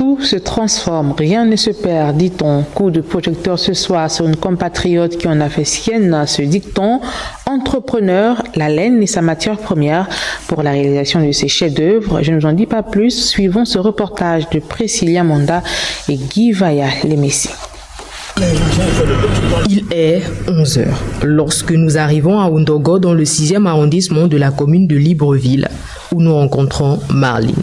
Tout se transforme, rien ne se perd, dit-on. Coup de projecteur ce soir sur une compatriote qui en a fait sienne ce dicton. Entrepreneur, la laine est sa matière première pour la réalisation de ses chefs-d'œuvre. Je ne vous en dis pas plus. Suivons ce reportage de Priscilla Monda et Guy Vaya-Lemessi. Il est 11h lorsque nous arrivons à Oundogo dans le 6e arrondissement de la commune de Libreville, où nous rencontrons Marlene.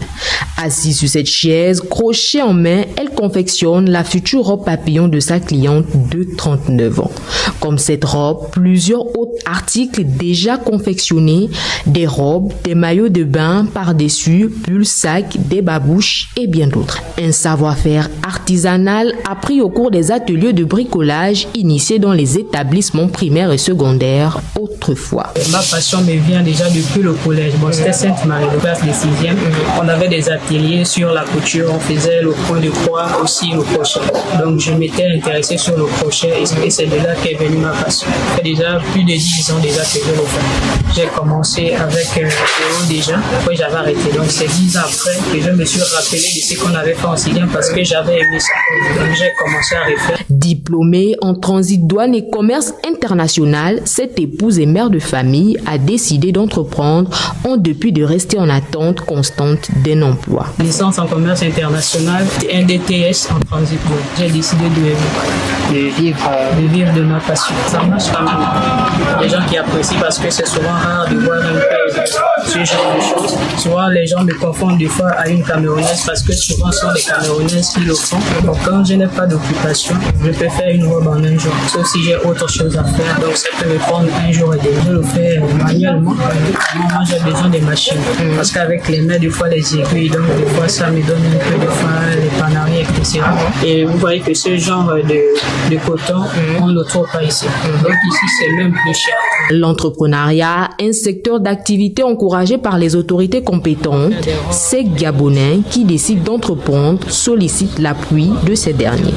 Assise sur cette chaise, crochet en main, elle confectionne la future robe papillon de sa cliente de 39 ans. Comme cette robe, plusieurs autres articles déjà confectionnés, des robes, des maillots de bain par-dessus, pulls, sacs, des babouches et bien d'autres. Un savoir-faire artisanal appris au cours des ateliers de bricolage initiés dans les établissements primaires et secondaires autrefois. Ma passion me vient déjà depuis le collège. Bon, c'était Sainte-Marie, le classe des 6e. On avait des ateliers sur la couture, on faisait le point de croix, aussi le crochet. Donc je m'étais intéressé sur le crochet et c'est de là qu'est venue ma passion. Ça fait déjà plus de 10 ans déjà que je le fais. J'ai commencé avec Léo déjà, après j'avais arrêté. Donc c'est 10 ans après que je me suis rappelé de ce qu'on avait fait en 6e parce que j'avais aimé ça. Donc j'ai commencé à refaire. Diplômée en transit, douane et commerce international, cette épouse et mère de famille a décidé d'entreprendre en dépit de rester en attente constante d'un emploi. Licence en commerce international, un DTS en transit. J'ai décidé de vivre de ma passion. Ça marche quand même. Il y a des gens qui apprécient parce que c'est souvent rare de voir ce genre de choses. Souvent les gens me confondent des fois à une Camerounaise parce que souvent ce sont les Camerounaises qui le font. Donc quand je n'ai pas d'occupation, je peux faire une robe en un jour. Sauf si j'ai autre chose à faire. Donc ça peut me prendre un jour et demi. Je le fais manuellement. Moi j'ai besoin de machines. Parce qu'avec les mains, des fois les aiguilles, donc des fois ça me donne un peu de faim, les panaries, etc. Et vous voyez que ce genre de coton, on ne le trouve pas ici. Donc ici c'est même plus cher. L'entrepreneuriat, un secteur d'activité encouragé par les autorités compétentes, ces Gabonais qui décident d'entreprendre sollicitent l'appui de ces derniers.